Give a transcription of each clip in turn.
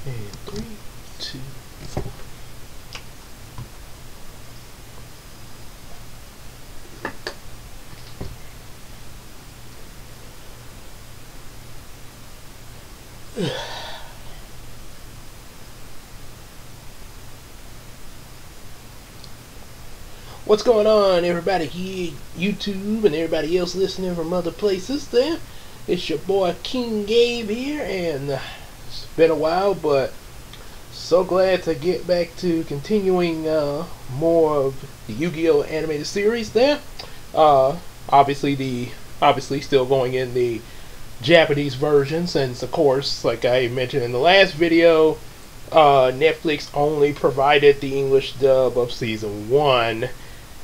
And 3, 2, 4. What's going on, everybody here, YouTube, and everybody else listening from other places there? It's your boy King Gabe here, and it's been a while, but so glad to get back to continuing more of the Yu-Gi-Oh animated series there. Obviously still going in the Japanese version, since of course, like I mentioned in the last video, Netflix only provided the English dub of season 1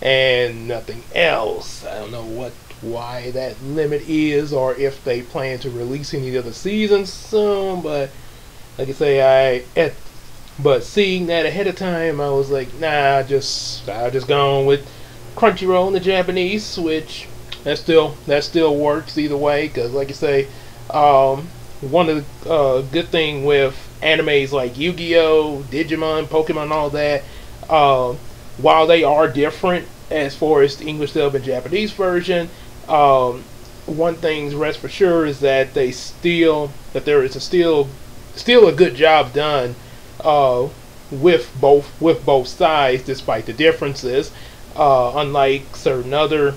and nothing else. I don't know why that limit is, or if they plan to release any other seasons soon, but like I say, but seeing that ahead of time, I was like, nah, I'll just go on with Crunchyroll in the Japanese, which that still works either way, because like I say, one of the good thing with animes like Yu-Gi-Oh, Digimon, Pokemon, all that, while they are different as far as the English dub and Japanese version, one thing's rest for sure is that there is still a good job done with both sides, despite the differences. Unlike certain other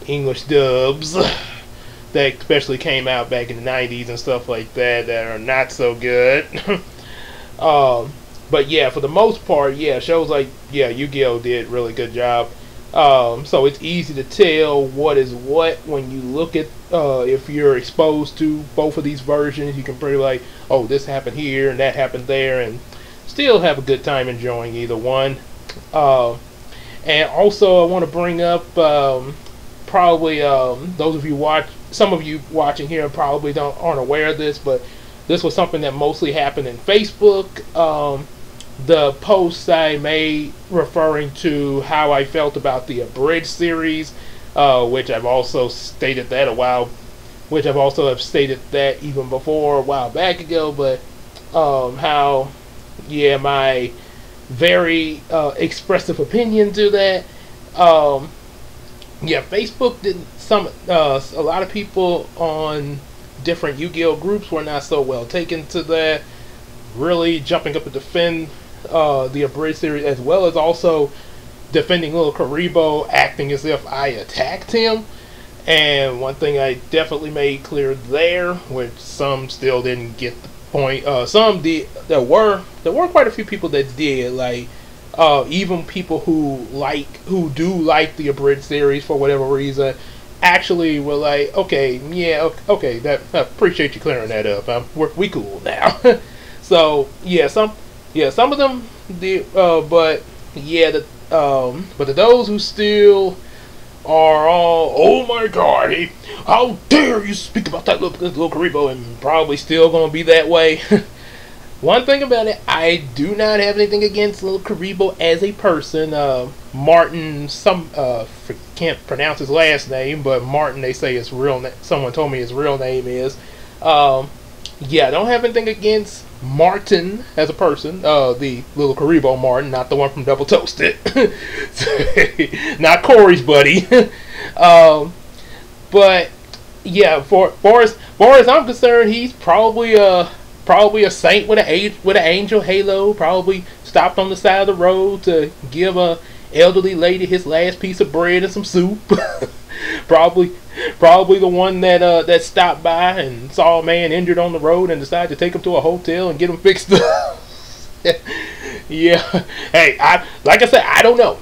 English dubs that especially came out back in the 90s and stuff like that are not so good. But yeah, for the most part, yeah, shows like Yu-Gi-Oh did really good job. So it's easy to tell what is what when you look at if you're exposed to both of these versions. You can pretty like, oh, this happened here and that happened there, and still have a good time enjoying either one. And also, I want to bring up probably those of you some of you watching here probably aren't aware of this, but this was something that mostly happened in Facebook. The posts I made referring to how I felt about the Abridged series, which I've also stated that have stated that even before a while back ago, but how, yeah, my very expressive opinion to that. Yeah, Facebook didn't. A lot of people on different Yu-Gi-Oh groups were not so well taken to that, really jumping up to defend the Abridged series, as well as also defending Little Karibo, acting as if I attacked him. And one thing I definitely made clear there, which some still didn't get the point. Some did. There were quite a few people that did. Like even people who do like the Abridged series for whatever reason, actually were like, okay, yeah, okay, that I appreciate you clearing that up. We cool now. So yeah, some of them did, but yeah, but to those who still are all, oh my god, how dare you speak about that little Karibo, and probably still gonna be that way. One thing about it, I do not have anything against Little Karibo as a person. Martin, can't pronounce his last name, but Martin, they say his real name. Someone told me his real name is. Yeah, I don't have anything against Martin as a person. The Little Karibo Martin, not the one from Double Toasted. Not Corey's buddy. But yeah, for as I'm concerned, he's probably a saint with an angel halo. Probably stopped on the side of the road to give a elderly lady his last piece of bread and some soup. probably the one that stopped by and saw a man injured on the road and decided to take him to a hotel and get him fixed up. Yeah. Hey, like I said, I don't know.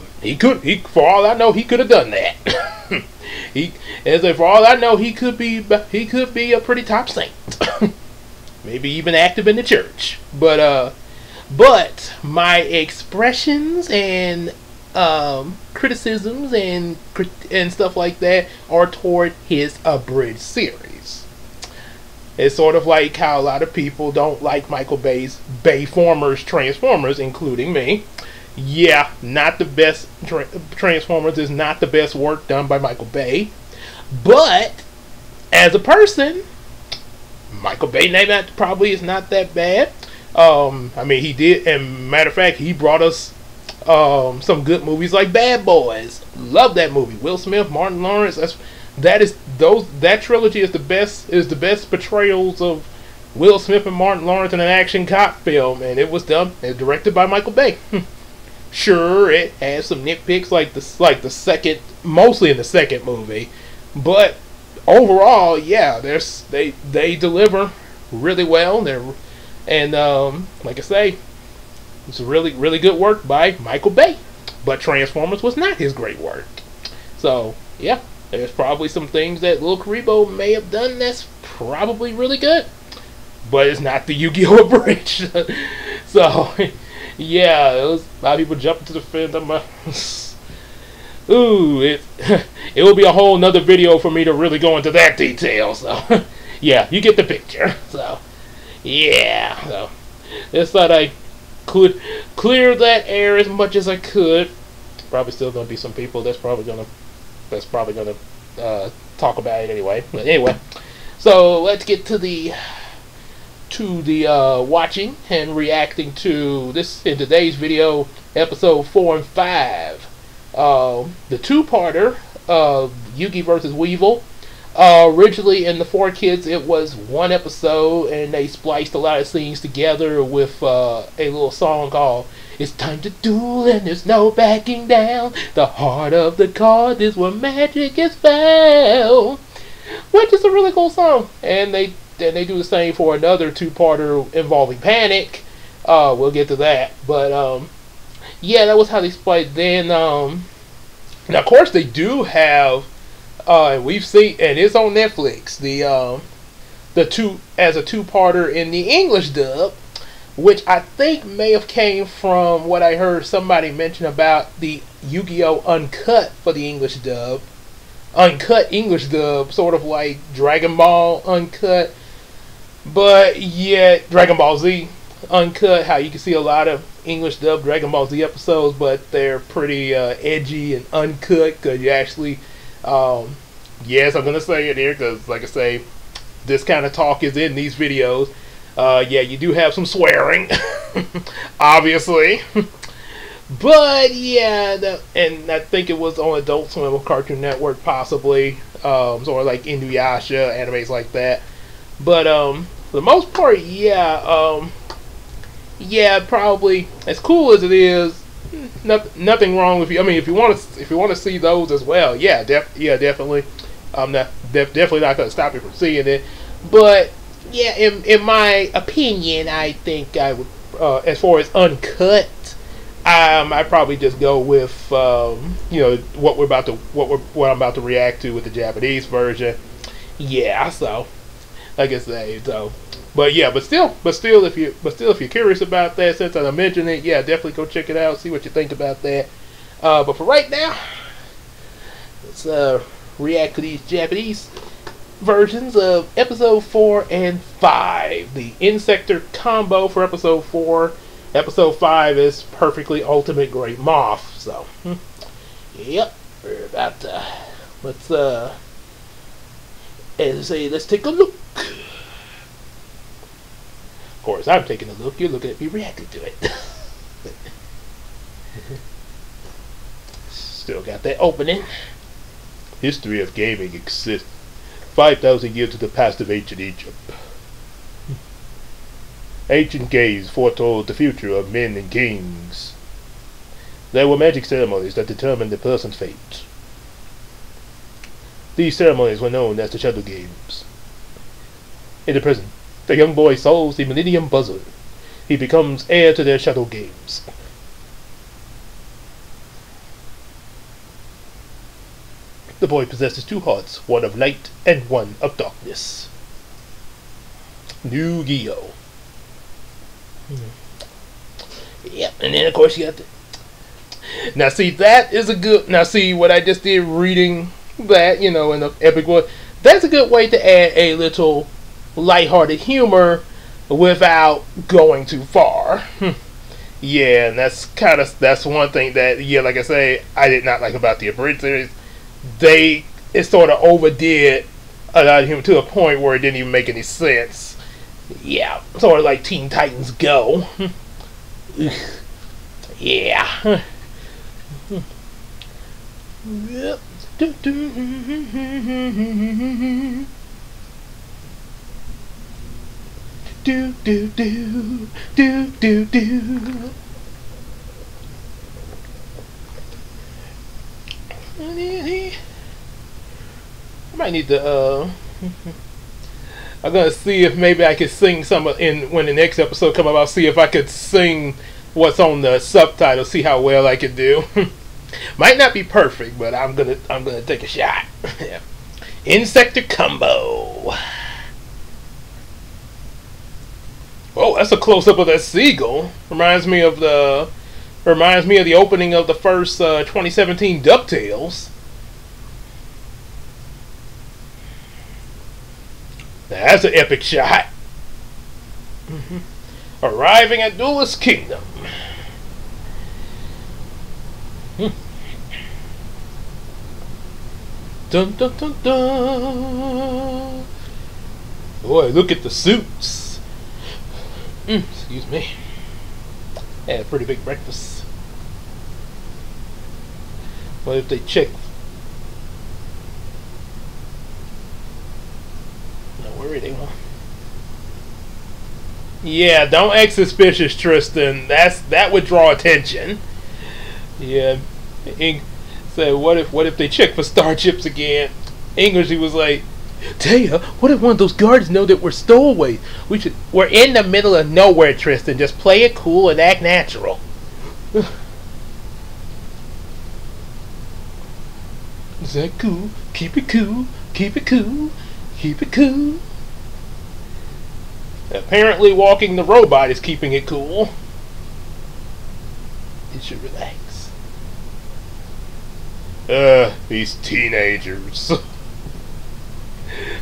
For all I know, he could have done that. For all I know, he could be a pretty top saint. Maybe even active in the church. But my expressions and criticisms and stuff like that are toward his Abridged series. It's sort of like how a lot of people don't like Michael Bay's Bayformers Transformers, including me. Yeah, not the best. Transformers is not the best work done by Michael Bay, but as a person, Michael Bay probably is not that bad. I mean, he did, and matter of fact, he brought us some good movies like Bad Boys. Love that movie. Will Smith, Martin Lawrence. That trilogy is the best portrayals of Will Smith and Martin Lawrence in an action cop film, and it was directed by Michael Bay. Sure, it has some nitpicks like the second, mostly in the second movie, but overall, yeah, they deliver really well. Like I say, it's really good work by Michael Bay. But Transformers was not his great work. So yeah, there's probably some things that Lil Karibo may have done that's probably really good, but it's not the Yu-Gi-Oh! Abridged. So yeah, it was a lot of people jumping to the fence. Ooh, it will be a whole nother video for me to really go into that detail. So yeah, you get the picture. So yeah, so just thought I could clear that air as much as I could. Probably still gonna be some people that's probably gonna talk about it anyway. But anyway, so let's get to the watching and reacting to this in today's video, episode 4 and 5, the two-parter of Yugi versus Weevil. Originally in the 4Kids it was one episode, and they spliced a lot of scenes together with a little song called "It's Time to Duel and There's No Backing Down. The heart of the card is where magic is found," which is a really cool song. And they do the same for another two-parter involving Panic. We'll get to that, but yeah, that was how they spliced. Then now of course they do have. We've seen, and it's on Netflix, the two-parter in the English dub, which I think may have came from what I heard somebody mention about the Yu-Gi-Oh! Uncut for the English dub. Uncut English dub, sort of like Dragon Ball Uncut, but yet Dragon Ball Z Uncut, how you can see a lot of English dub Dragon Ball Z episodes, but they're pretty edgy and uncut, because you actually... yes, I'm gonna say it here because, like I say, this kind of talk is in these videos. Yeah, you do have some swearing, obviously, but yeah, and I think it was on Adult Swim or Cartoon Network, possibly, sort of like Inuyasha, animes like that. But for the most part, yeah, yeah, probably as cool as it is. Nothing wrong with you. I mean, if you want to see those as well, yeah, definitely. I'm definitely not going to stop you from seeing it. But yeah, in my opinion, I think I would, as far as uncut, I probably just go with you know, what I'm about to react to with the Japanese version. Yeah, so like I say, so. But yeah, but still, if you're curious about that, since I mentioned it, yeah, definitely go check it out, see what you think about that. But for right now, let's react to these Japanese versions of episode 4 and 5. The Insector combo for episode 4. Episode 5 is Perfectly Ultimate Great Moth. So, yep, we're about to let's take a look. Of course, I'm taking a look. You're looking at me reacting to it. Still got that opening. History of gaming exists 5,000 years to the past of ancient Egypt. Ancient games foretold the future of men and kings. There were magic ceremonies that determined the person's fate. These ceremonies were known as the Shadow Games. In the present, the young boy solves the Millennium Puzzle. He becomes heir to their Shadow Games. The boy possesses two hearts, one of light and one of darkness. Yu-Gi-Oh! Yep, and then of course you got the... Now see, that is a good... Now see, what I just did reading that, you know, in the epic world, that's a good way to add a little lighthearted humor without going too far. Yeah, and that's one thing that, yeah, like I say, I did not like about the Abridged series. It sort of overdid a lot of humor to a point where it didn't even make any sense. Yeah, sort of like Teen Titans Go. Yeah. Yep. Do, do, do, do, do, do, do. I might need to I'm gonna see if maybe I could sing some in when the next episode come up. I'll see if I could sing what's on the subtitle. See how well I can do. Might not be perfect, but I'm gonna take a shot. Yeah. Insector combo. Oh, that's a close up of that seagull. Reminds me of the opening of the first 2017 DuckTales. That's an epic shot. Arriving at Duelist Kingdom. Dun dun dun dun. Boy, look at the suits. Excuse me. Had a pretty big breakfast. What if they check? No worry, they won't. Yeah, don't act suspicious, Tristan. That would draw attention. Yeah. Said, what if they check for starships again? English, he was like, Taya, what if one of those guards know that we're stowaways? We're in the middle of nowhere, Tristan. Just play it cool and act natural. Is that cool? Keep it cool. Keep it cool. Keep it cool. Apparently walking the robot is keeping it cool. You should relax. These teenagers.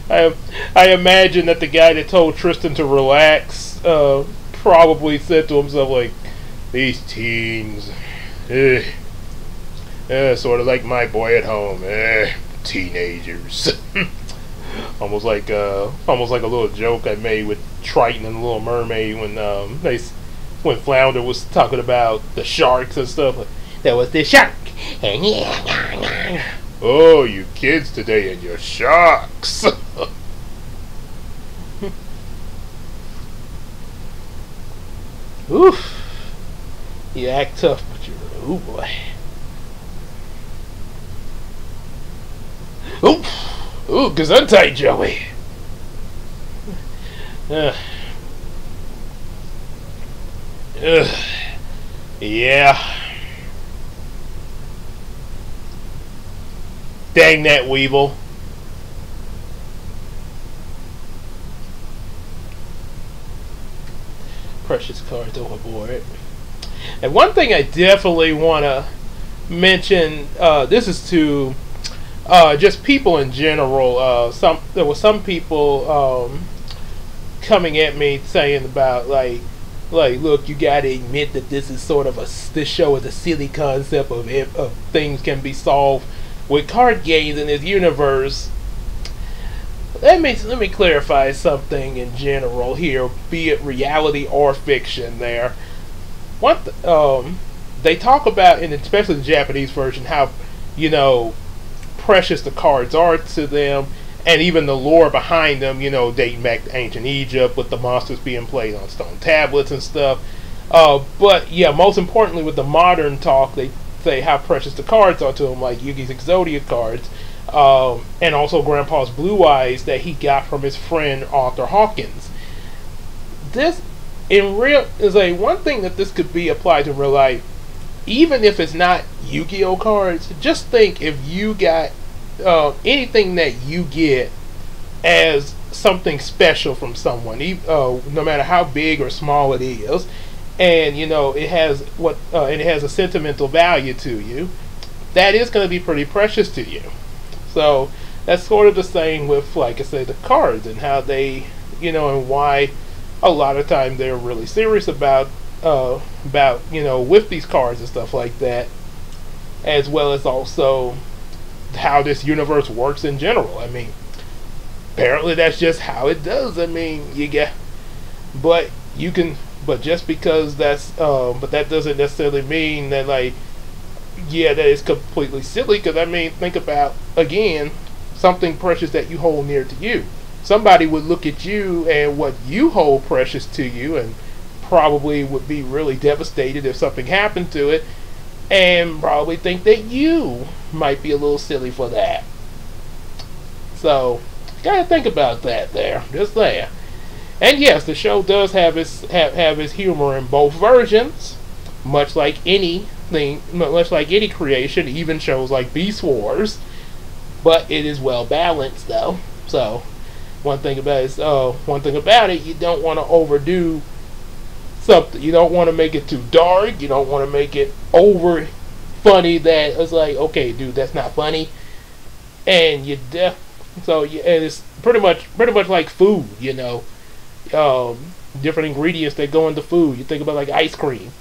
I imagine that the guy that told Tristan to relax probably said to himself, like, these teens. Sort of like my boy at home. Teenagers. almost like a little joke I made with Triton and the Little Mermaid when Flounder was talking about the sharks and stuff. Like, that was the shark. Oh, you kids today and your sharks. Oof. You act tough, but you're oh boy. Oof. Ooh, gesundheit, Joey. Yeah. Dang that Weevil. Precious cards overboard. And one thing I definitely want to mention, this is to just people in general. There were some people coming at me saying about like, look, you gotta admit that this is sort of this show is a silly concept of things can be solved with card games in this universe. Let me clarify something in general here, be it reality or fiction. There, they talk about, and especially the Japanese version, how precious the cards are to them, and even the lore behind them. Dating back to ancient Egypt, with the monsters being played on stone tablets and stuff. But yeah, most importantly, with the modern talk, they say how precious the cards are to them, like Yugi's Exodia cards, and also Grandpa's Blue Eyes that he got from his friend Arthur Hawkins. This, in real, is one thing that this could be applied to real life. Even if it's not Yu-Gi-Oh cards, just think if you got anything that you get as something special from someone, no matter how big or small it is, and it has it has a sentimental value to you, that is going to be pretty precious to you. So that's sort of the same with, like I said, the cards and how they, and why a lot of times they're really serious about with these cards and stuff like that, as well as also how this universe works in general. I mean, apparently that's just how it does. I mean, But you can, but just because but that doesn't necessarily mean that like, yeah, that is completely silly. Because I mean, think about again something precious that you hold near to you. Somebody would look at you and what you hold precious to you, and probably would be really devastated if something happened to it, and probably think that you might be a little silly for that. So, gotta think about that there, just there. And yes, the show does have its humor in both versions, much like much like any creation, even shows like Beast Wars. But it is well balanced, though. So, one thing about it, you don't want to overdo something. You don't want to make it too dark. You don't want to make it over funny that it's like, okay, dude, that's not funny. And and it's pretty much like food, different ingredients that go into food. You think about like ice cream.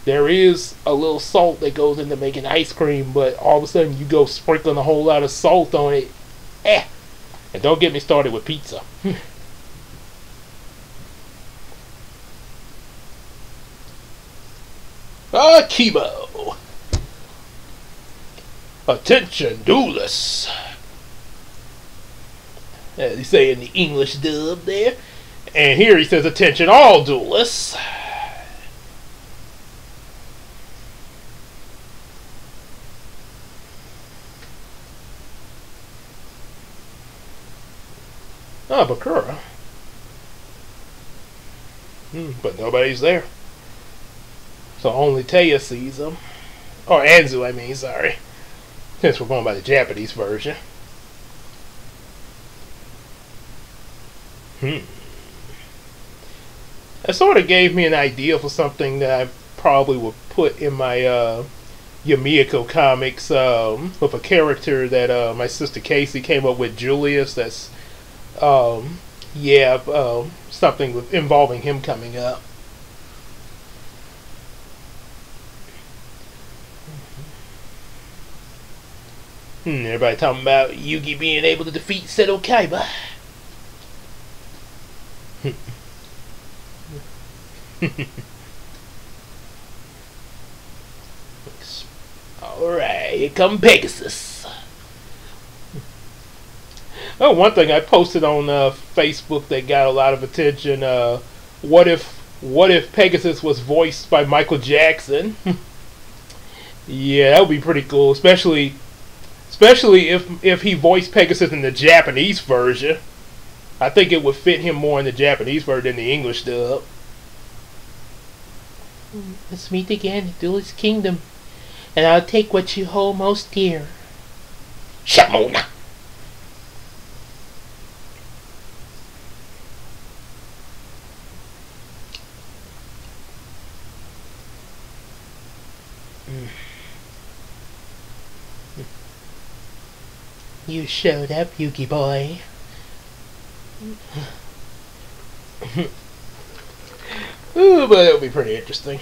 There is a little salt that goes into making ice cream, but all of a sudden you go sprinkling a whole lot of salt on it. And don't get me started with pizza. Kibo. Attention, duelists. As he say in the English dub there. And here he says, attention, all duelists. Bakura. But nobody's there. So only Taya sees him. Or Anzu, I mean, sorry. Since we're going by the Japanese version. It sort of gave me an idea for something that I probably would put in my Yumeko comics with a character that my sister Casey came up with, Julius. That's something involving him coming up. Everybody talking about Yugi being able to defeat Seto Kaiba. Alright, here come Pegasus. Oh, one thing I posted on Facebook that got a lot of attention. What if Pegasus was voiced by Michael Jackson? Yeah, that would be pretty cool, especially if he voiced Pegasus in the Japanese version. I think it would fit him more in the Japanese version than the English dub. Let's meet again at Duel's Kingdom, and I'll take what you hold most dear. Shamona. You showed up, Yugi boy. Ooh, but it'll be pretty interesting.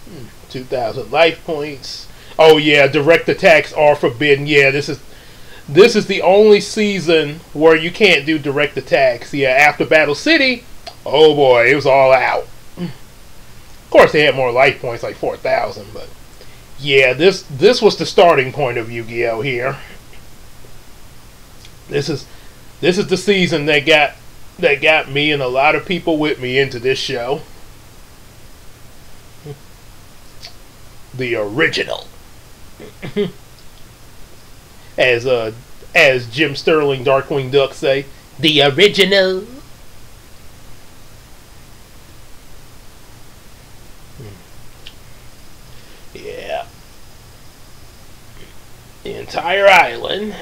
Hmm. 2,000 life points. Oh yeah, direct attacks are forbidden. Yeah, this is the only season where you can't do direct attacks. Yeah, after Battle City, oh boy, it was all out. Of course, they had more life points, like 4,000, but yeah, this was the starting point of Yu-Gi-Oh! Here. This is the season that got me and a lot of people with me into this show. The original. As Jim Sterling, Darkwing Duck say, the original. Yeah. The entire island.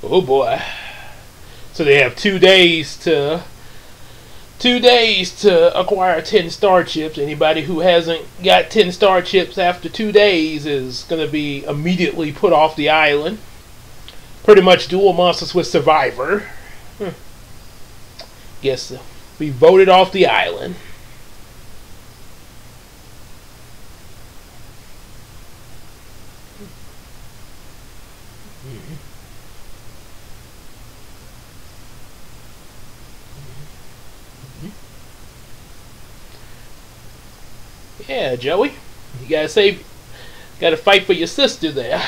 Oh boy. So they have 2 days to 2 days to acquire 10 star chips. Anybody who hasn't got 10 star chips after 2 days is going to be immediately put off the island. Pretty much dual monsters with Survivor. Guess we voted off the island. Yeah, Joey, you gotta fight for your sister there.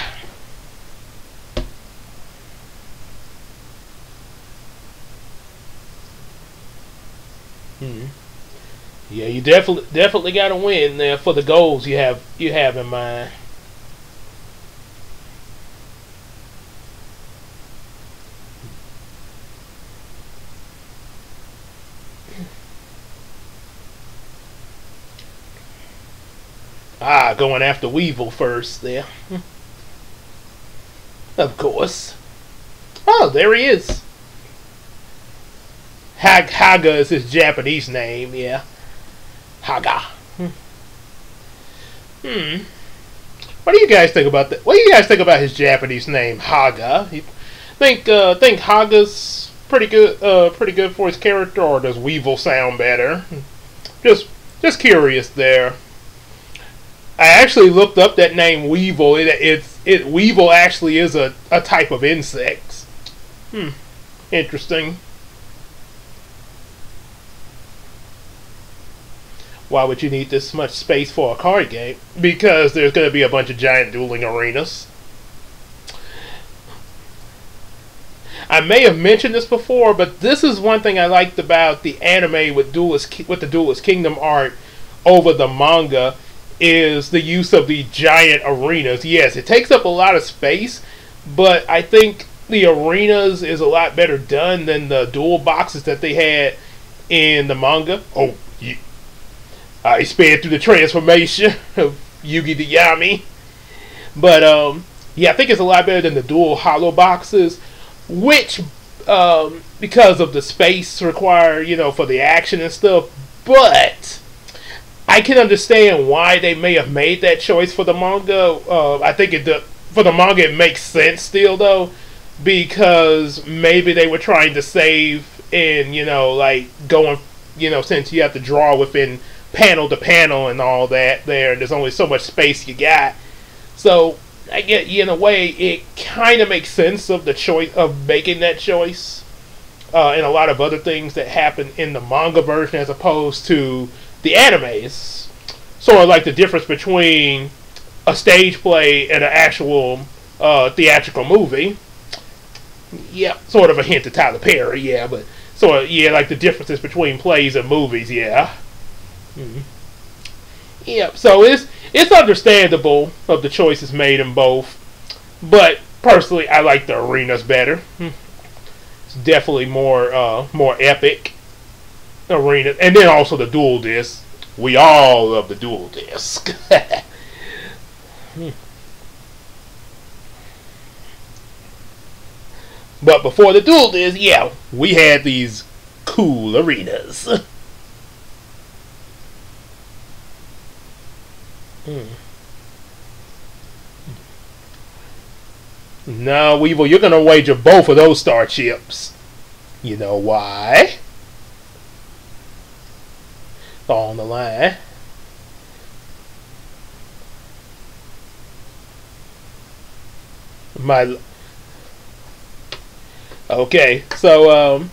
Yeah, you definitely gotta win there for the goals you have in mind. Going after Weevil first there. Of course. Oh, there he is. Haga is his Japanese name, yeah. Haga. What do you guys think about that? What do you guys think about his Japanese name, Haga? Think Haga's pretty good for his character, or does Weevil sound better? Just curious there. I actually looked up that name Weevil. Weevil actually is a type of insect. Interesting. Why would you need this much space for a card game? Because there's going to be a bunch of giant dueling arenas. I may have mentioned this before, but this is one thing I liked about the anime with the Duelist Kingdom art over the manga, is the use of the giant arenas. Yes, it takes up a lot of space, but I think the arenas is a lot better done than the dual boxes that they had in the manga. Oh, yeah. I sped through the transformation of Yugi the Yami. But, yeah, I think it's a lot better than the dual hollow boxes, which, because of the space required, for the action and stuff. But I can understand why they may have made that choice for the manga. I think for the manga it makes sense still, though, because maybe they were trying to save in, going, since you have to draw within panel to panel and all that there, and there's only so much space you got. So I get, in a way, it kind of makes sense of the choice of making that choice, and a lot of other things that happen in the manga version as opposed to the anime. Is sort of like the difference between a stage play and an actual theatrical movie. Yeah, sort of a hint to Tyler Perry, yeah, but sort of, yeah, like the differences between plays and movies, yeah. Yeah, so it's understandable of the choices made in both, but personally, I like the arenas better. It's definitely more epic arena, and then also the dual disc. We all love the dual disc. But before the dual disc, yeah, we had these cool arenas. No, Weevil, you're going to wager both of those star chips. You know why? It's all on the line. Okay, so,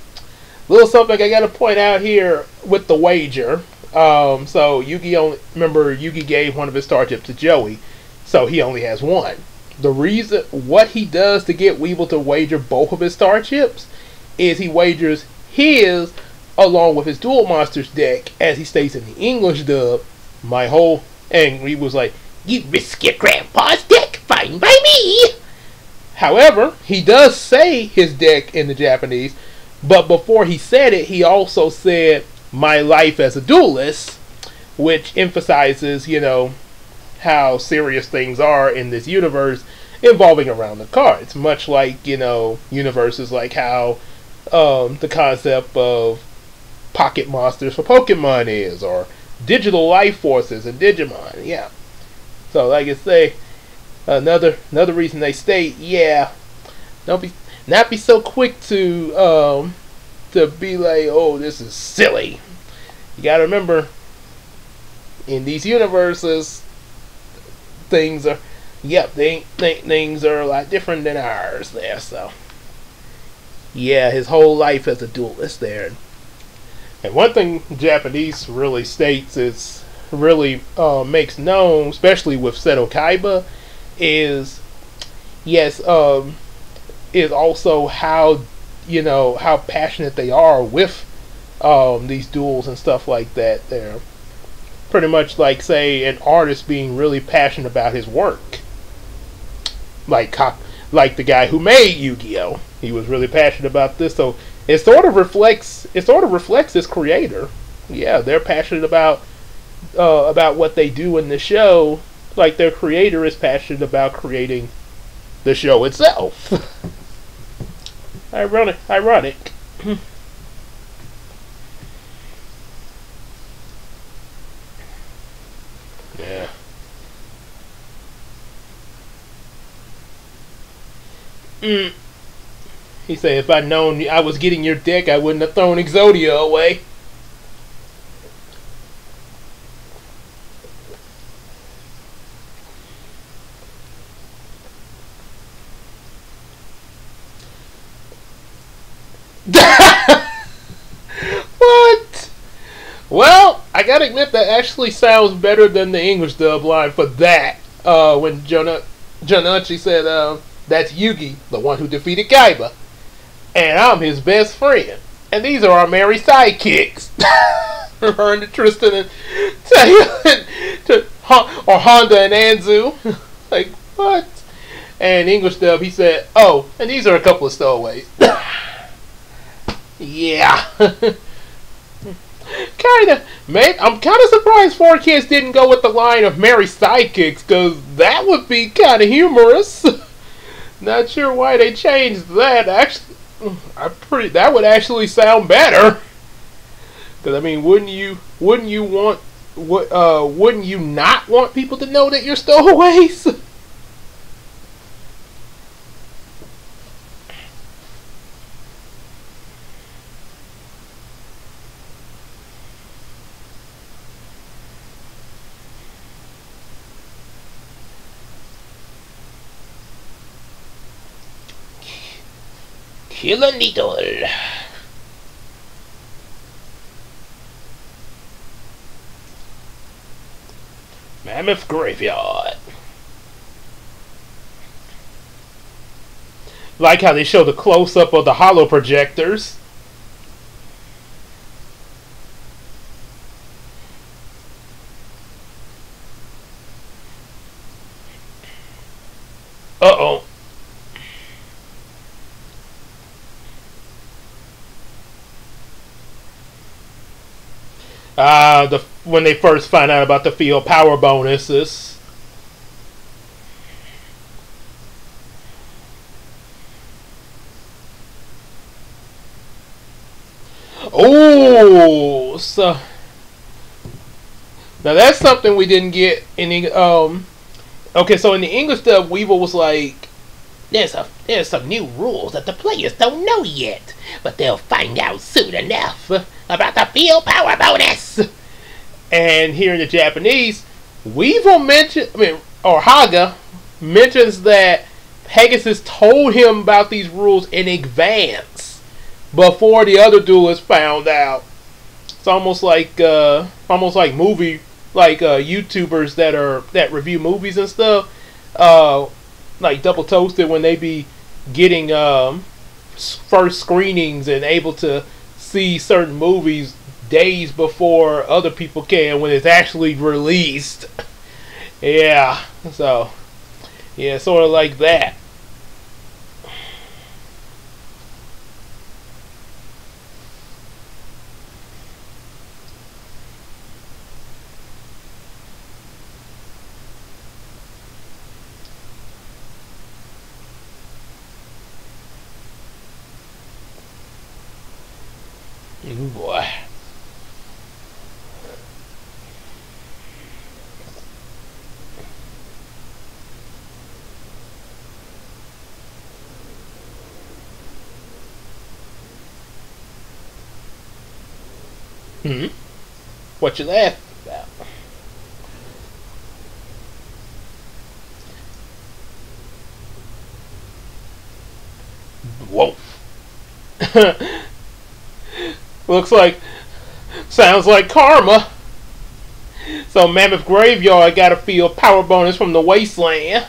little something I got to point out here with the wager. So Yugi gave one of his star chips to Joey, so he only has one. The reason, what he does to get Weevil to wager both of his star chips is he wagers his along with his Duel Monsters deck, as he states in the English dub, and Weevil's like, "You risk your grandpa's deck, fine by me." However, he does say his deck in the Japanese, but before he said it, he also said, "My life as a duelist," which emphasizes, how serious things are in this universe involving around the cards. Much like, universes like how the concept of pocket monsters for Pokemon is, or digital life forces in Digimon. Yeah. So like I say, another reason they state, yeah, don't be not be so quick to be like, oh, this is silly. You gotta remember, in these universes, things are, yep, things are a lot different than ours there. So yeah, his whole life as a duelist there. And one thing Japanese really states is really makes known, especially with Seto Kaiba, is yes, is also how how passionate they are with these duels and stuff like that. They're pretty much like, say, an artist being really passionate about his work, like the guy who made Yu-Gi-Oh. He was really passionate about this, so it sort of reflects this creator. Yeah, they're passionate about what they do in the show, like their creator is passionate about creating the show itself. Ironic. Yeah. He said, if I'd known I was getting your deck, I wouldn't have thrown Exodia away. What? Well, I gotta admit that actually sounds better than the English dub line for that. When Jonuchi said, that's Yugi, the one who defeated Kaiba. And I'm his best friend. And these are our merry sidekicks. Referring to Tristan and or Honda and Anzu. Like, what? And English dub, he said, oh, and these are a couple of stowaways. Yeah. I'm kind of surprised 4Kids didn't go with the line of merry sidekicks, because that would be kind of humorous. Not sure why they changed that. Actually, that would actually sound better. Because I mean, wouldn't you not want people to know that you're stowaways? Killer Needle. Mammoth Graveyard. Like how they show the close-up of the holo projectors. Uh-oh. When they first find out about the field power bonuses. Oh, so now that's something we didn't get in the okay, so in the English dub, Weevil was like, there's some new rules that the players don't know yet, but they'll find out soon enough about the field power bonus. And here in the Japanese, Weevil Haga mentions that Pegasus told him about these rules in advance before the other duelists found out. It's almost like YouTubers that review movies and stuff, like Double Toasted, when they be getting first screenings and able to see certain movies days before other people can when it's actually released. Yeah, so yeah, sort of like that. Ooh, boy. Hmm. What you laughing about? Whoa. Looks like, sounds like karma. So Mammoth Graveyard got a field power bonus from the Wasteland.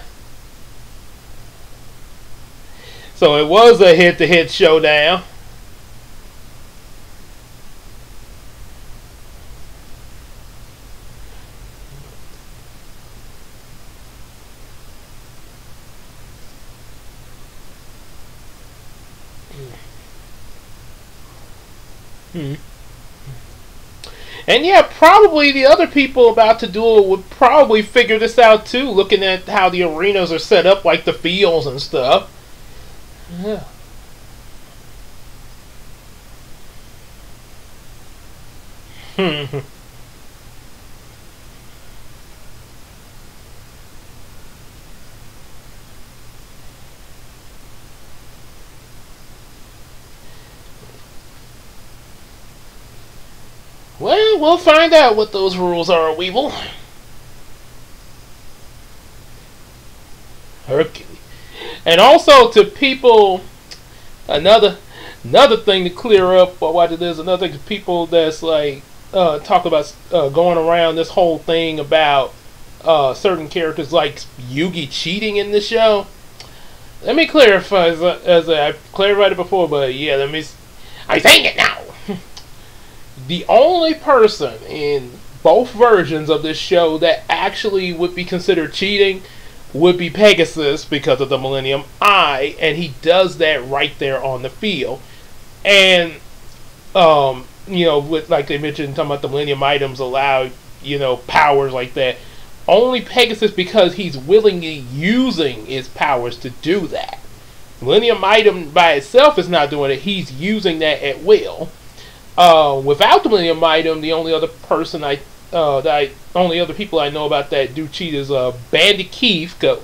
So it was a hit-to-hit showdown. Hmm. And yeah, probably the other people about to duel would probably figure this out too, looking at how the arenas are set up, like the fields and stuff. Yeah. Hmm. Well, we'll find out what those rules are, Weevil. Hercules. And also to people, another thing to clear up, or what it is, another thing to people that's like talk about going around this whole thing about certain characters like Yugi cheating in the show. Let me clarify, as I clarified it before, but yeah, I'm saying it now. The only person in both versions of this show that actually would be considered cheating would be Pegasus because of the Millennium Eye, and he does that right there on the field. And with, like they mentioned, talking about the Millennium items allow, powers like that. Only Pegasus, because he's willingly using his powers to do that. Millennium item by itself is not doing it. He's using that at will. Without the Millennium item, the only other person only other people I know about that do cheat is Bandit Keith. That's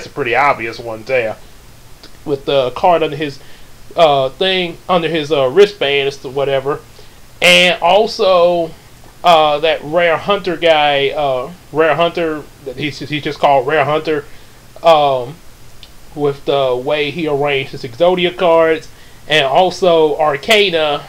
a pretty obvious one there, with the card under his wristband or whatever, and also that Rare Hunter guy, Rare Hunter, he's just called Rare Hunter, with the way he arranged his Exodia cards. And also Arcana,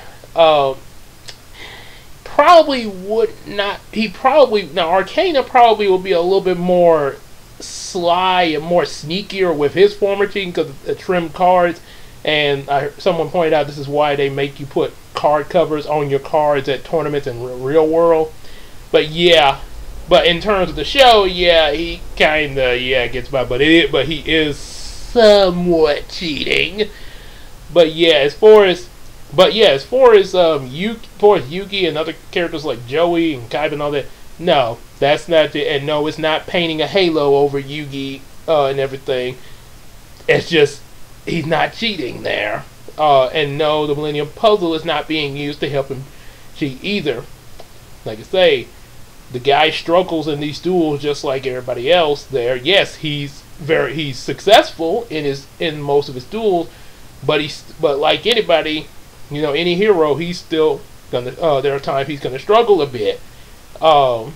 probably would not. Arcana probably will be a little bit more sly and more sneakier with his former cheating because of the trimmed cards. And someone pointed out this is why they make you put card covers on your cards at tournaments in real world. But in terms of the show, he kinda gets by, but he is somewhat cheating. But as far as Yugi and other characters like Joey and Kaiba and all that, no, that's not it. And no, it's not painting a halo over Yugi and everything. It's just he's not cheating there. And no, the Millennium Puzzle is not being used to help him cheat either. Like I say, the guy struggles in these duels just like everybody else there. Yes, he's successful in most of his duels. But like anybody, any hero, he's still gonna. There are times he's gonna struggle a bit, and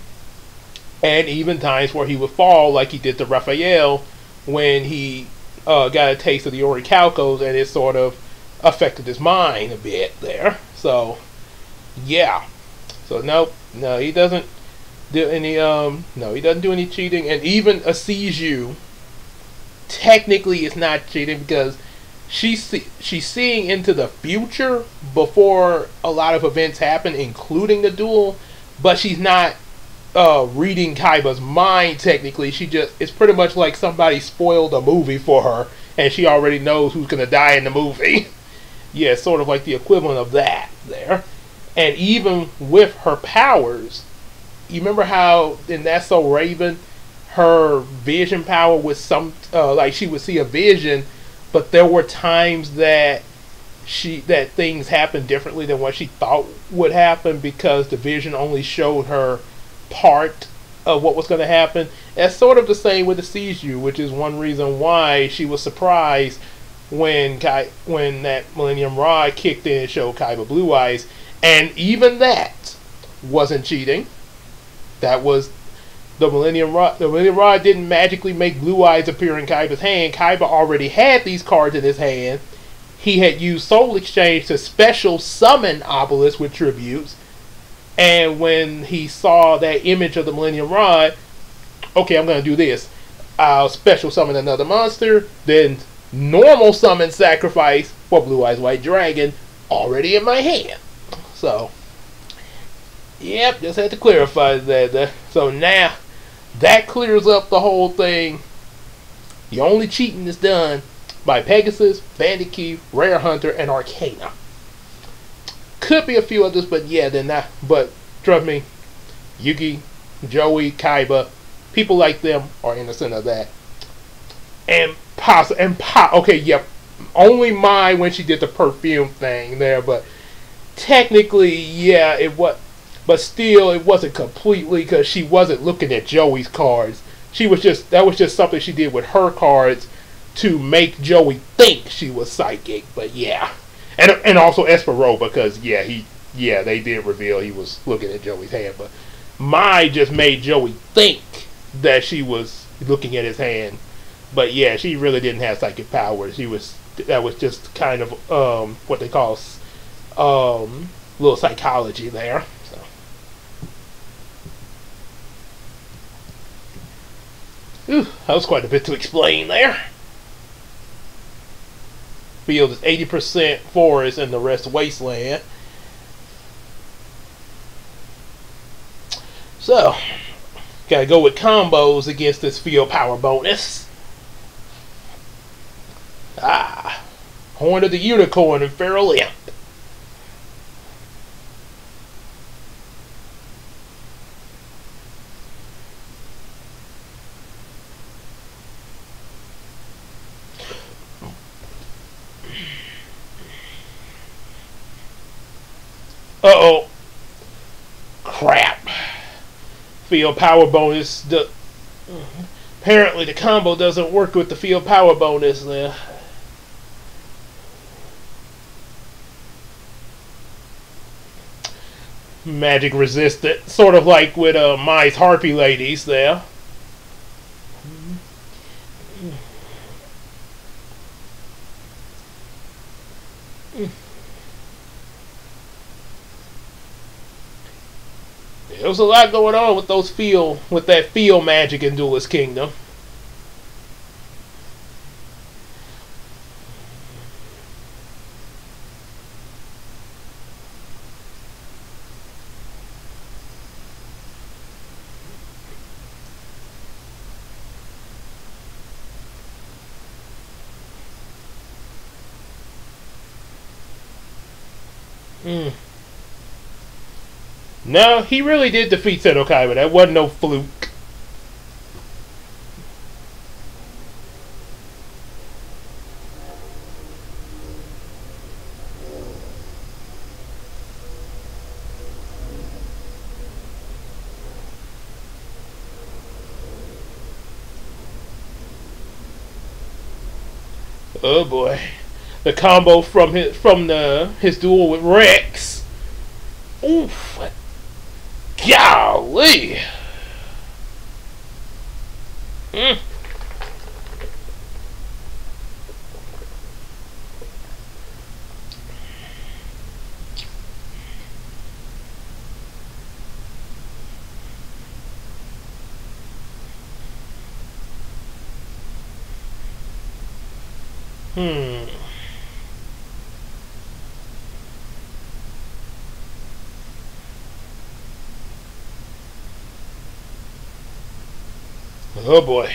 even times where he would fall, like he did to Raphael when he got a taste of the Orichalcos, and it sort of affected his mind a bit there. So, So no, he doesn't do any. No, he doesn't do any cheating, and even a Seiju technically is not cheating because she's seeing into the future before a lot of events happen, including the duel, but she's not reading Kaiba's mind technically. It's pretty much like somebody spoiled a movie for her, and she already knows who's going to die in the movie. It's sort of like the equivalent of that there. And even with her powers, you remember how in That's So Raven, her vision power was like she would see a vision, but there were times that things happened differently than what she thought would happen because the vision only showed her part of what was going to happen. That's sort of the same with the Seiju, which is one reason why she was surprised when that Millennium Rod kicked in and showed Kaiba Blue Eyes, And even that wasn't cheating. That was the Millennium Rod. The Millennium Rod didn't magically make Blue Eyes appear in Kaiba's hand. Kaiba already had these cards in his hand. He had used Soul Exchange to special summon Obelisk with tributes. And when he saw that image of the Millennium Rod, okay, I'm going to do this. I'll special summon another monster, then normal summon sacrifice for Blue Eyes White Dragon already in my hand. So, yep, just had to clarify that. So now, that clears up the whole thing. The only cheating is done by Pegasus, Bandicute, Rare Hunter, and Arcana. Could be a few others, but yeah, they're not. But trust me, Yugi, Joey, Kaiba, people like them are innocent of that. And okay, yep. Only Mai when she did the perfume thing there, but technically, yeah, it was. But still, it wasn't completely because she wasn't looking at Joey's cards. That was just something she did with her cards to make Joey think she was psychic. But yeah, and also Espero because they did reveal he was looking at Joey's hand. But Mai just made Joey think that she was looking at his hand. But yeah, she really didn't have psychic powers. That was just kind of what they call little psychology there. So. Ooh, that was quite a bit to explain there. Field is 80% forest and the rest wasteland. So, gotta go with combos against this field power bonus. Horn of the Unicorn and Feral Imp. Uh-oh. Crap. Field power bonus. Apparently the combo doesn't work with the field power bonus there. Magic resistant. Sort of like with Mai's Harpy Ladies there. There was a lot going on with that field magic in Duelist Kingdom. No, he really did defeat Seto Kaiba. That wasn't no fluke. Oh boy, the combo from his duel with Rex. Oof. Golly! Oh boy.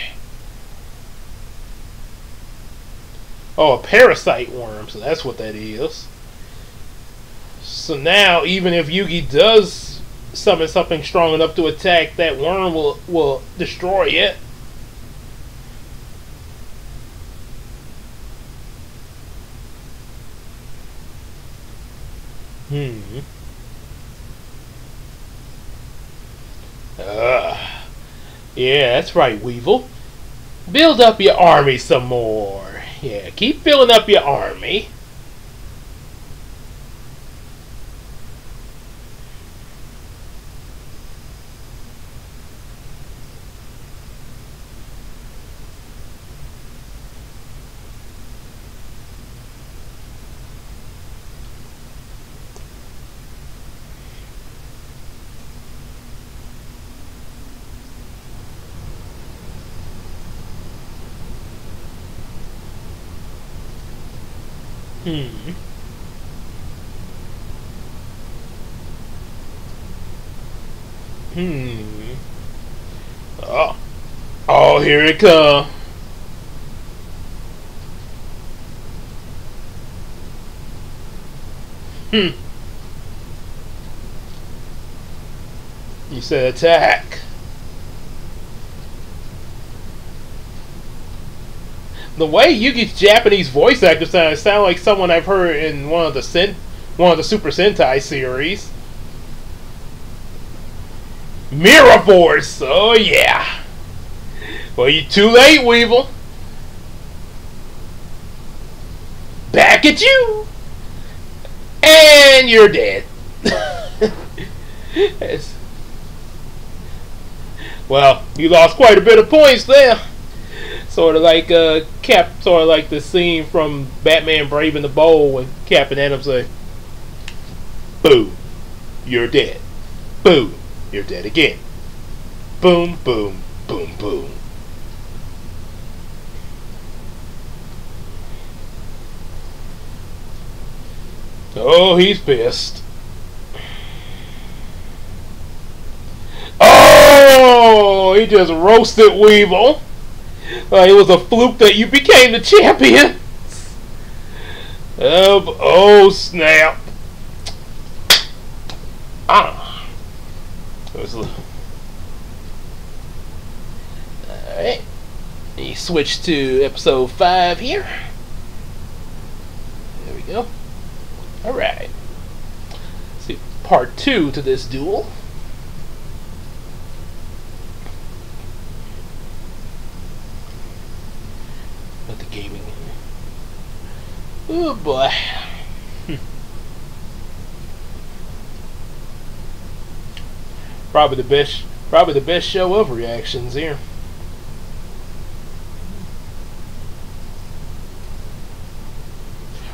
Oh, a parasite worm, so that's what that is. So now, even if Yugi does summon something strong enough to attack, that worm will destroy it. Yeah, that's right, Weevil. Build up your army some more. Yeah, keep filling up your army. Hmm. Hmm. Oh. Oh, here it comes. Hmm. You said attack. The way Yugi's Japanese voice actor sound like someone I've heard in one of the Super Sentai series. Mirror Force. Oh yeah. Well, you too late, Weevil. Back at you. And you're dead. Well, you lost quite a bit of points there. Sort of like sort of like the scene from Batman Brave and the Bold when Captain Atom say, "Boom, you're dead. Boom, you're dead again. Boom, boom, boom, boom." Oh, he's pissed. Oh, he just roasted Weevil. It was a fluke that you became the champion. Oh, snap. Ah. Alright. You switch to episode 5 here. There we go. Alright. See, part 2 to this duel. But the gaming. Oh boy. Probably the best show of reactions here.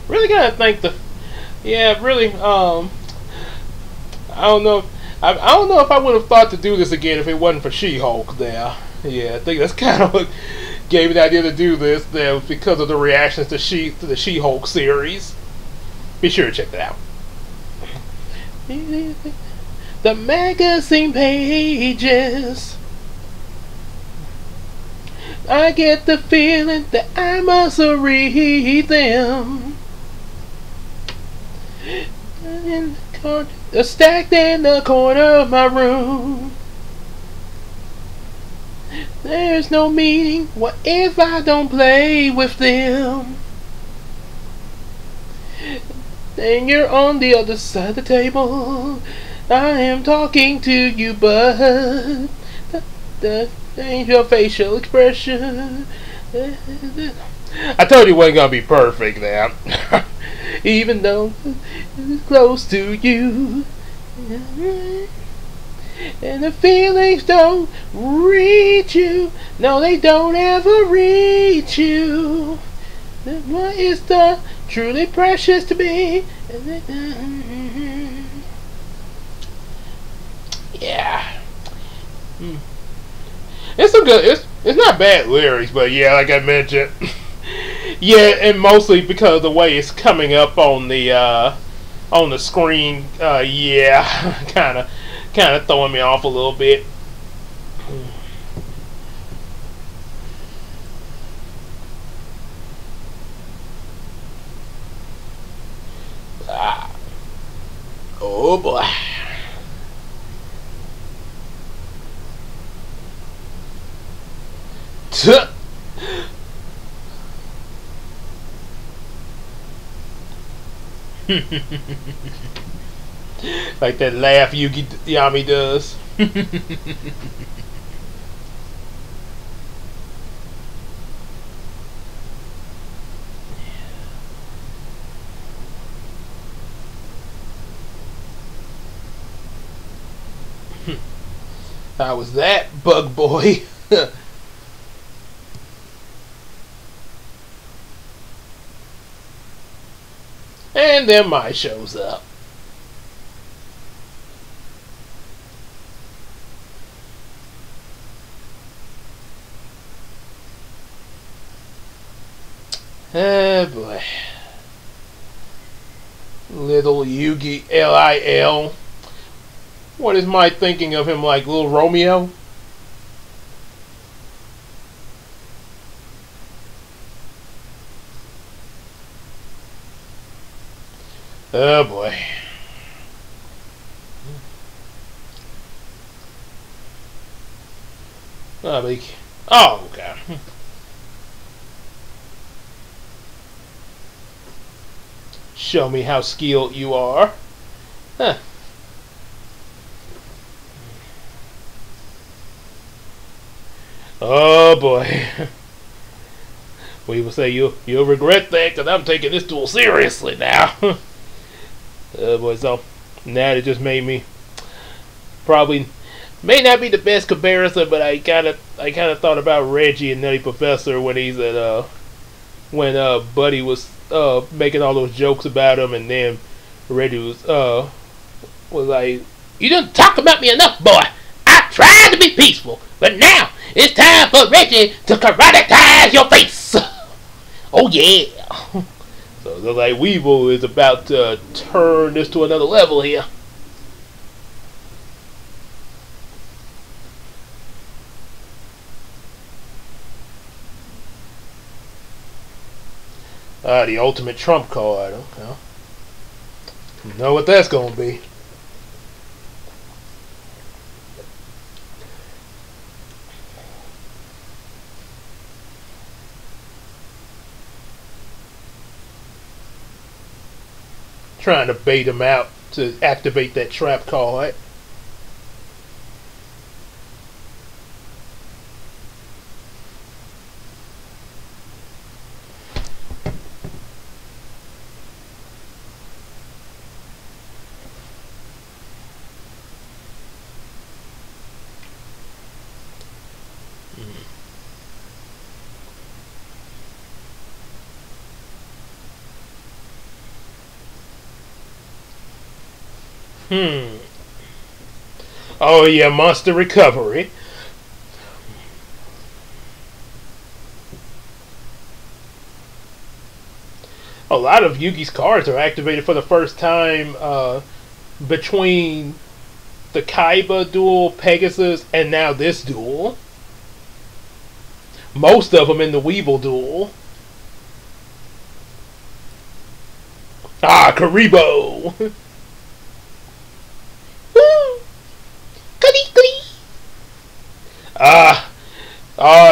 Really gotta thank the, yeah, really. I don't know. I don't know if I would have thought to do this again if it wasn't for She-Hulk there. Yeah, I think that's kind of what gave me the idea to do this there, because of the reactions to the She-Hulk series. Be sure to check that out. The magazine pages. I get the feeling that I must read them. In the corner, stacked in the corner of my room. There's no meaning. What if I don't play with them? Then you're on the other side of the table. I am talking to you, but change your facial expression. I told you it wasn't gonna be perfect there. Even though it's close to you. And the feelings don't reach you. No, they don't ever reach you. What is the truly precious to me? Yeah. It's some good. It's not bad lyrics, but yeah, like I mentioned, yeah, and mostly because of the way it's coming up on the screen. Yeah, kind of throwing me off a little bit. Oh boy. Like that laugh Yami does. How was that, Bug Boy? And then Mai shows up. Oh boy. Little Yugi Lil. What is my thinking of him, like Little Romeo? Oh boy. Oh, oh god. Show me how skilled you are. Huh. Oh boy. We will say you'll regret that because I'm taking this duel seriously now. Oh boy, so now it just made me probably may not be the best comparison, but I kind of thought about Reggie and Nutty Professor when he's at when Buddy was making all those jokes about him, and then Reggie was like, "You didn't talk about me enough, boy. I tried to be peaceful, but now it's time for Reggie to karate-tize your face." Oh yeah. So it looks like Weevil is about to turn this to another level here. The ultimate trump card. Okay. You know what that's gonna be. Trying to bait him out to activate that trap card. Oh yeah, monster recovery. A lot of Yugi's cards are activated for the first time between the Kaiba duel, Pegasus, and now this duel. Most of them in the Weevil duel. Ah, Karibo! Woo!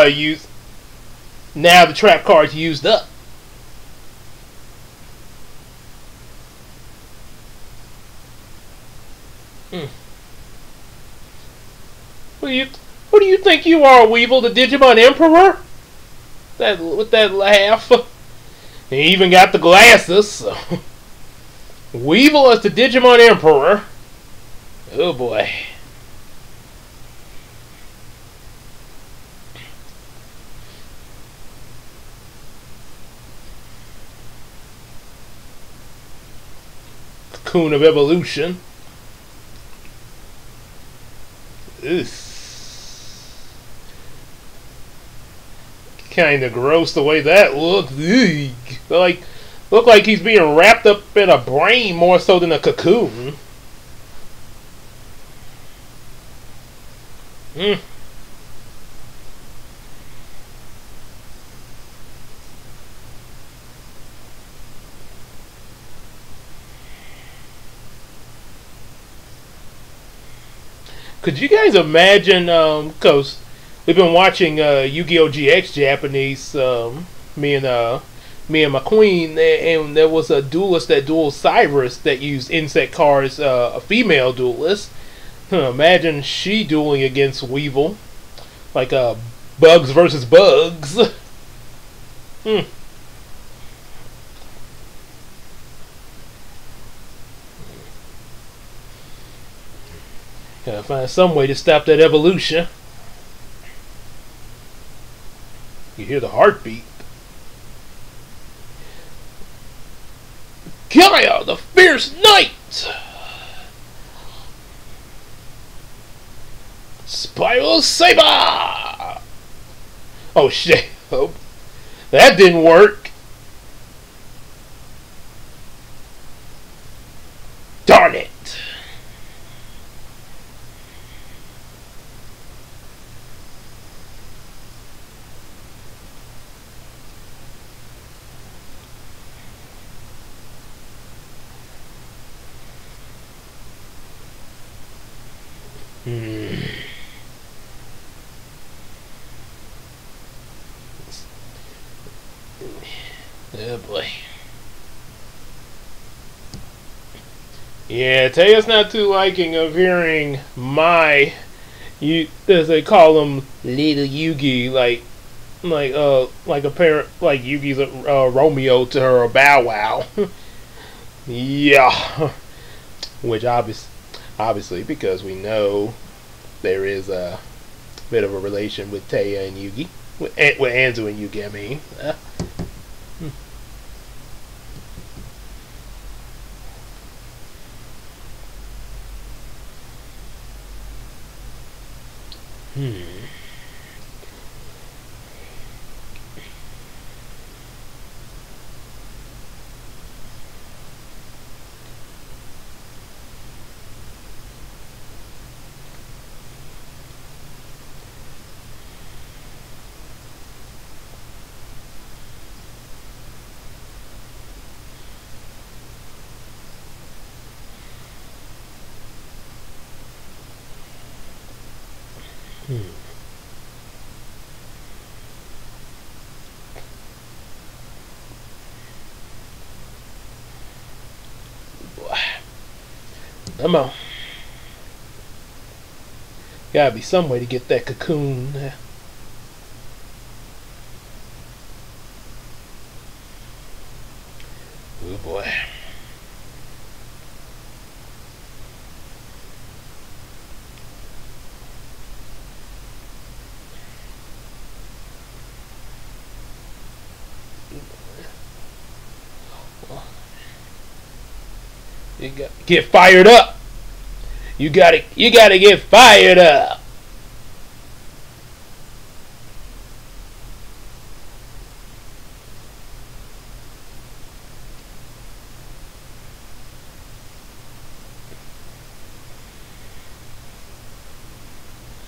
Use now the trap card's used up. Who do you think you are, Weevil, the Digimon Emperor? That with that laugh. He even got the glasses. So. Weevil is the Digimon Emperor. Oh boy. Cocoon of Evolution. Kind of gross the way that looks. Look like he's being wrapped up in a brain more so than a cocoon. Could you guys imagine, because we've been watching Yu-Gi-Oh! GX Japanese, me and my queen, and there was a duelist that dueled Cyrus that used insect cards, a female duelist. Imagine she dueling against Weevil. Like bugs versus bugs. Gotta find some way to stop that evolution. You hear the heartbeat. Gaia, the fierce knight! Spiral Saber! Oh shit. Oh, that didn't work. Hmm. Oh boy. Yeah, Taya's not too liking of hearing my as they call him, little Yugi, like a parent, like Yugi's a Romeo to her Bow Wow. Yeah, which obviously because we know there is a bit of a relation with Taya and Yugi, with Anzu and Yugi. I mean, hmm. Hmm. Come on, gotta be some way to get that cocoon. Oh boy. You got get fired up. You gotta get fired up.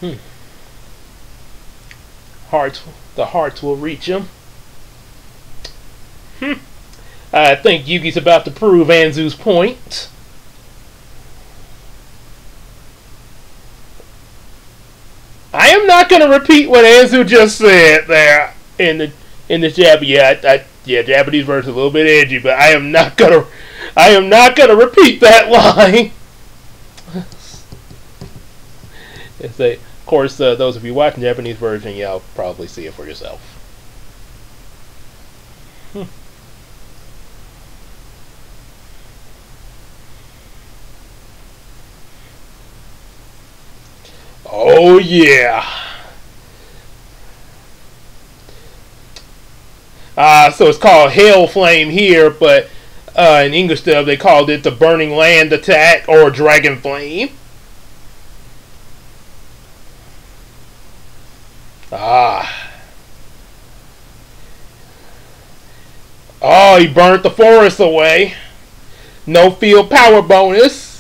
Hmm. The hearts will reach him. Hmm. I think Yugi's about to prove Anzu's point. I am not going to repeat what Anzu just said there in the Jap. Yeah, Japanese version is a little bit edgy, but I am not gonna repeat that line. Of course, those of you watching Japanese version, y'all probably see it for yourself. Hmm. Oh yeah. So it's called Hail Flame here, but in English dub they called it the Burning Land Attack or Dragon Flame. Ah. Oh, he burnt the forest away. No field power bonus.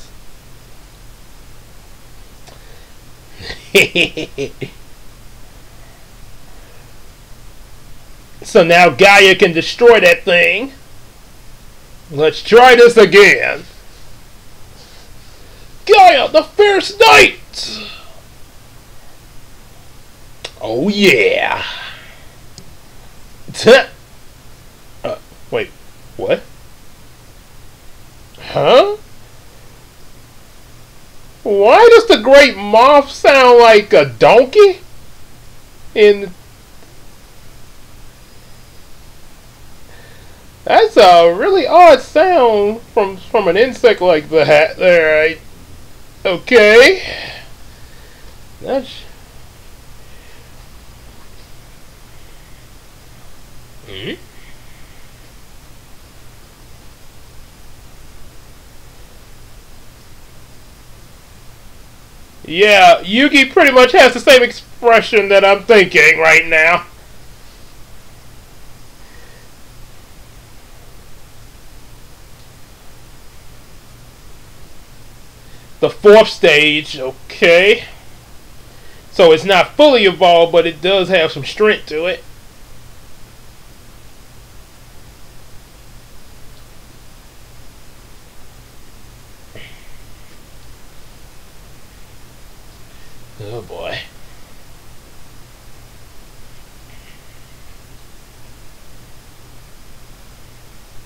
So now Gaia can destroy that thing. Let's try this again. Gaia, the fierce knight! Oh yeah. Wait, what? Huh? Why does the great moth sound like a donkey? In That's a really odd sound from an insect like that. There, right? Okay. That's. Hmm? Yeah, Yugi pretty much has the same expression that I'm thinking right now. The fourth stage, okay. So it's not fully evolved, but it does have some strength to it.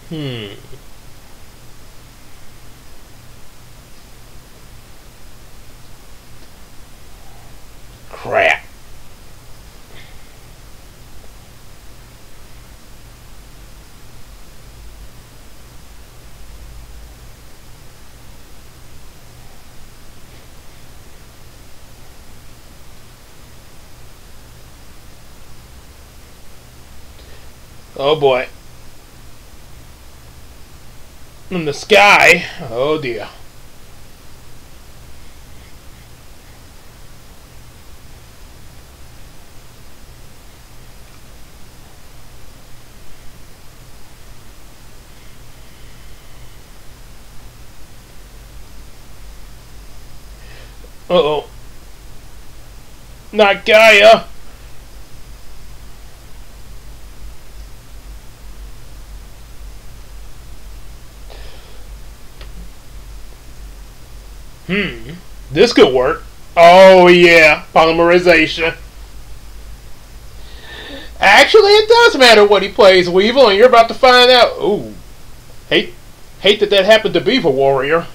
Hmm. Crap. Oh boy. In the sky. Oh dear. Uh-oh. Not Gaia. This could work. Oh yeah, polymerization. Actually, it does matter what he plays, Weevil, and you're about to find out. Ooh. Hate that happened to Beaver Warrior.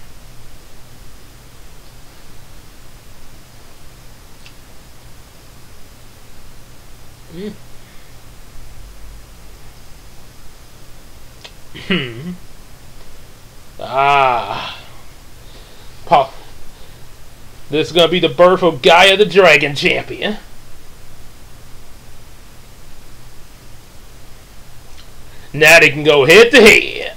Ah. This is going to be the birth of Gaia the Dragon Champion. Now they can go head to head.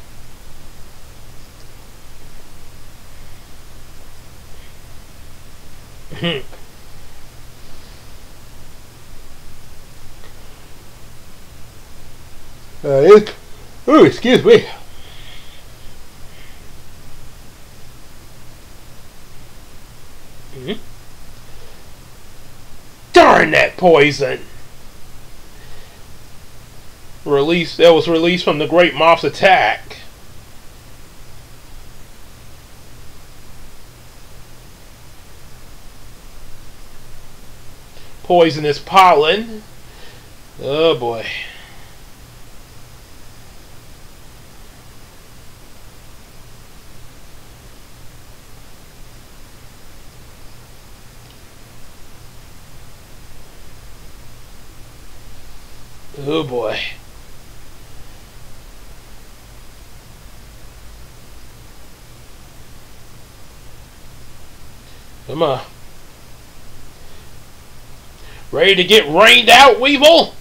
Oh, excuse me. Darn that poison! That was released from the Great Moth's attack. Poisonous pollen. Oh boy. Oh boy. Come on. Ready to get rained out, Weevil?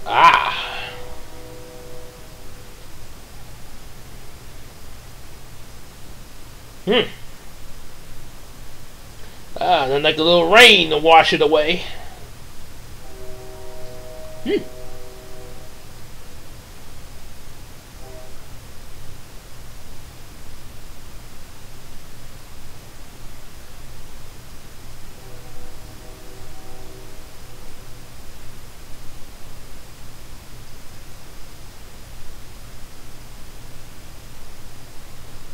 Ah. Ah, then like a little rain to wash it away.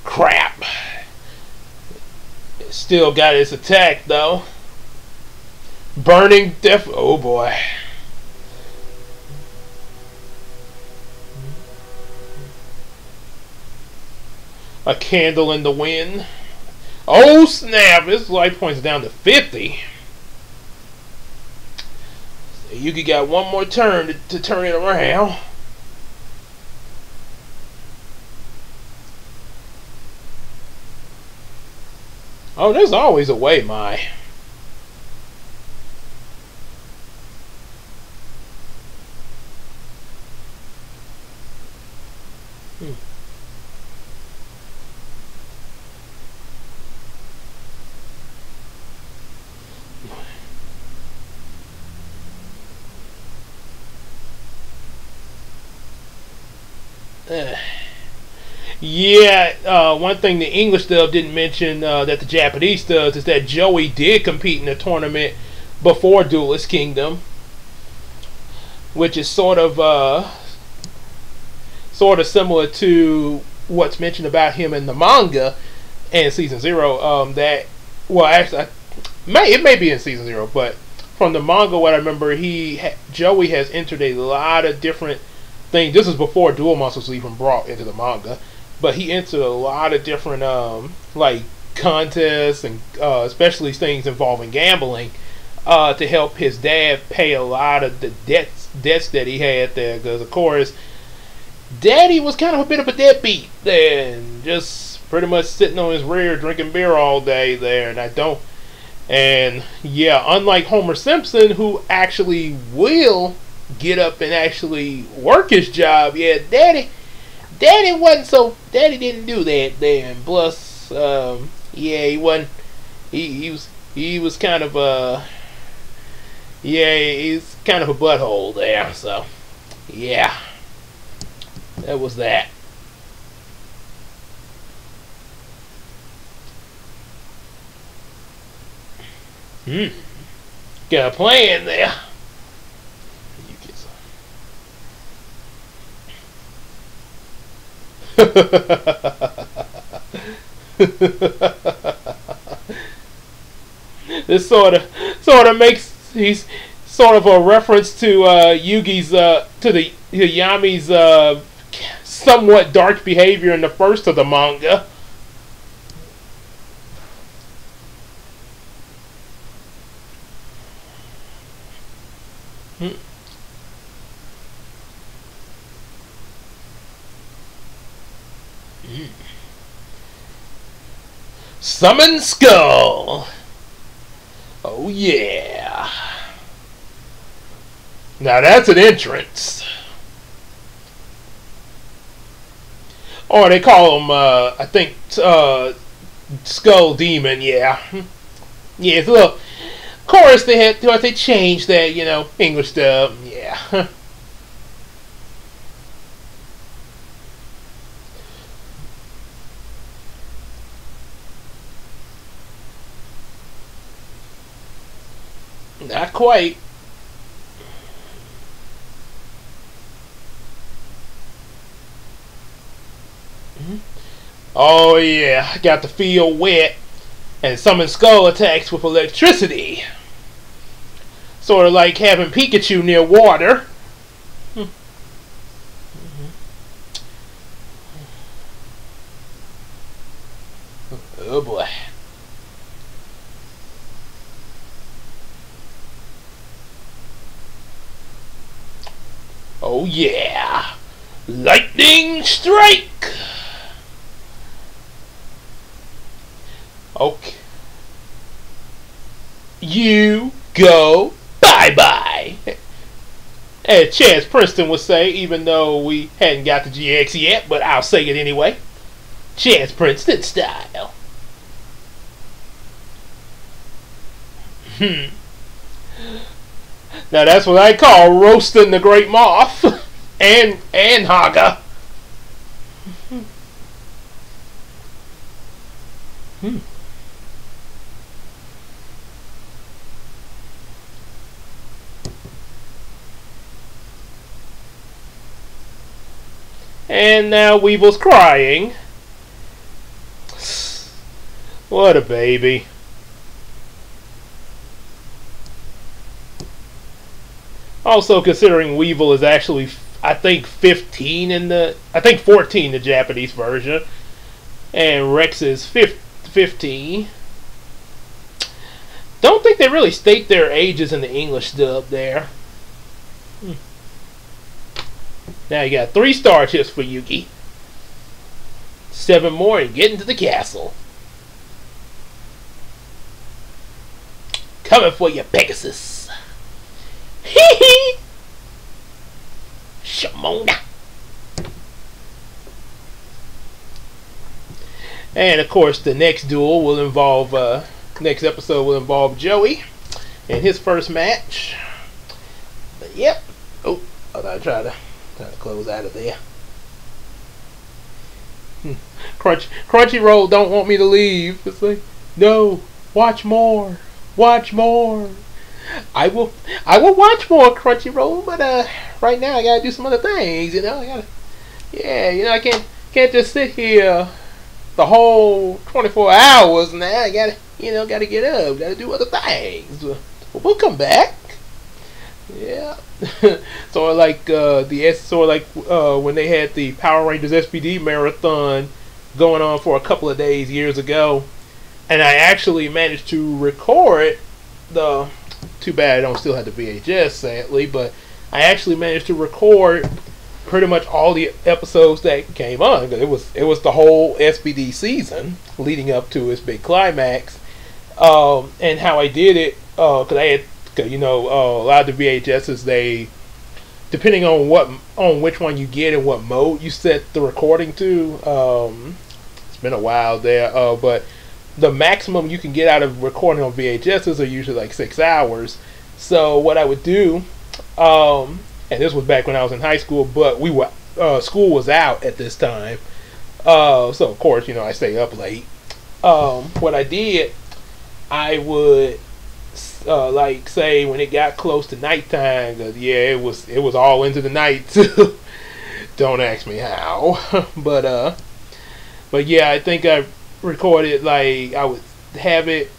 Crap. It still got its attack though. Burning death. Oh boy. A candle in the wind. Oh snap! His life points down to 50. So Yugi got one more turn to turn it around. Oh, there's always a way, my. Yeah, one thing the English dub didn't mention that the Japanese does is that Joey did compete in a tournament before Duelist Kingdom, which is sort of similar to what's mentioned about him in the manga and Season 0. That well, actually, it may be in Season 0, but from the manga, what I remember, Joey has entered a lot of different things. This is before Duel Monsters was even brought into the manga, but he entered a lot of different like contests and especially things involving gambling to help his dad pay a lot of the debts that he had there. Because of course, Daddy was kind of a bit of a deadbeat and just pretty much sitting on his rear drinking beer all day there, and yeah, unlike Homer Simpson, who actually will get up and actually work his job, yeah, Daddy didn't do that there. And plus, yeah, he wasn't. He was kind of yeah, he's kind of a butthole there. So, yeah, that was that. Got a plan there. You get some. This sort of makes he's sort of a reference to Yugi's to the Yami's somewhat dark behavior in the first of the manga. Summon Skull. Oh yeah. Now that's an entrance. Or they call him, I think, Skull Demon. Yeah, yeah. It's a little. Of course, they changed that, English dub. Yeah. Not quite. Oh yeah, got the field wet and summon skull attacks with electricity. Sort of like having Pikachu near water. Oh boy. Oh yeah! Lightning Strike! Okay. You go bye-bye! As Chaz Princeton would say, even though we hadn't got the GX yet, but I'll say it anyway. Chaz Princeton style. Now that's what I call roasting the Great Moth and Haga. And now Weevil's crying. What a baby. Also, considering Weevil is actually, I think 14 in the Japanese version, and Rex is 15. Don't think they really state their ages in the English dub there. Now you got 3 star chips for Yugi. 7 more and get into the castle. Coming for you, Pegasus. Hee hee! Shamona. And of course, the next duel will involve, next episode will involve Joey in his first match. But yep. Oh, I thought I'd try to close out of there. Crunchyroll don't want me to leave. It's like, no, watch more. Watch more. I will watch more Crunchyroll, but right now I gotta do some other things, I can't just sit here the whole 24 hours now. I gotta get up, gotta do other things. We'll come back. Yeah. So like when they had the Power Rangers SPD marathon going on for a couple of days years ago, and I actually managed to record the. Too bad I don't still have the VHS, sadly, but I actually managed to record pretty much all the episodes that came on. It was the whole SPD season leading up to its big climax, and how I did it because I had a lot of the VHSs, they, depending on which one you get and what mode you set the recording to. It's been a while there, but the maximum you can get out of recording on VHSs are usually like 6 hours. So what I would do, and this was back when I was in high school, but school was out at this time. So of course, I stay up late. What I did, I would like say when it got close to nighttime, it was all into the night. Don't ask me how, but yeah, I think I recorded, like, I would have it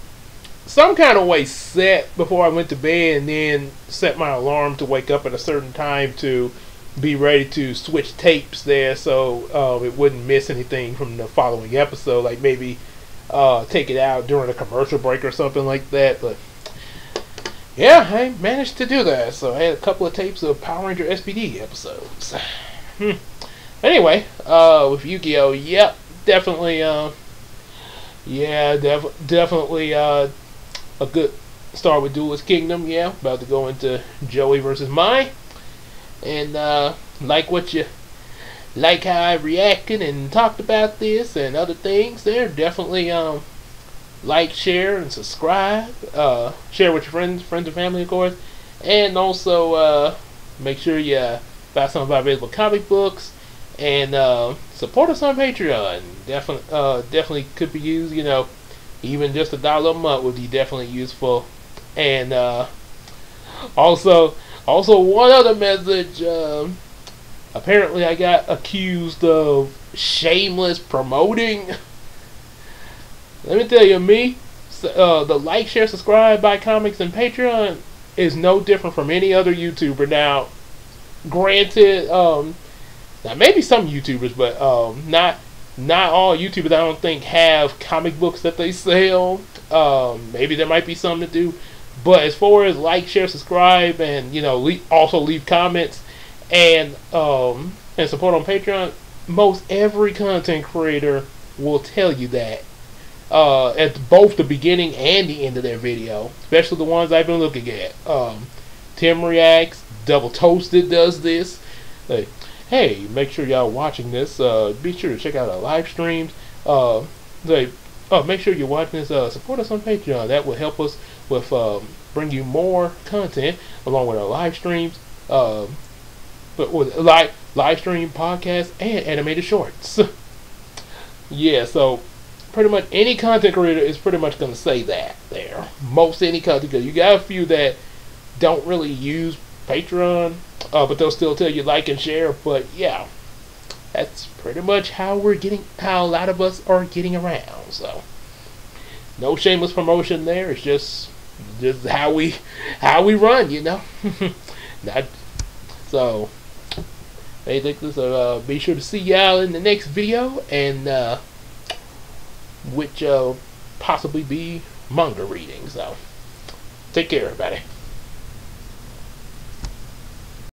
some kind of way set before I went to bed, and then set my alarm to wake up at a certain time to be ready to switch tapes there, so it wouldn't miss anything from the following episode, like maybe take it out during a commercial break or something like that. But yeah, I managed to do that, so I had a couple of tapes of Power Ranger SPD episodes. Anyway, with Yu-Gi-Oh, yep, definitely definitely a good start with Duelist Kingdom. Yeah, about to go into Joey versus Mai, and like how I reacted and talked about this and other things there. Definitely like, share, and subscribe. Share with your friends and family, of course, and also make sure you buy some of our available comic books, and support us on Patreon. Definitely could be used. Even just $1 a month would be definitely useful. And also one other message. Apparently, I got accused of shameless promoting. Let me tell you, the like, share, subscribe, buy comics, and Patreon is no different from any other YouTuber. Now, granted, now maybe some YouTubers, but not all YouTubers, I don't think, have comic books that they sell. Maybe there might be some that do, but as far as like, share, subscribe, and also leave comments, and support on Patreon, most every content creator will tell you that at both the beginning and the end of their video, especially the ones I've been looking at. Tim Reacts, Double Toasted does this. Hey, make sure y'all watching this. Be sure to check out our live streams. Make sure you're watching this. Support us on Patreon. That will help us with bring you more content along with our live streams. But with live stream, podcasts, and animated shorts. Yeah, so pretty much any content creator is pretty much going to say that there. Most any content creator. You got a few that don't really use Patreon, but they'll still tell you like and share. But yeah, that's pretty much how a lot of us are getting around. So no shameless promotion there. It's just how we run, Not so. I think this. Be sure to see y'all in the next video, and which possibly be manga reading. So take care, everybody.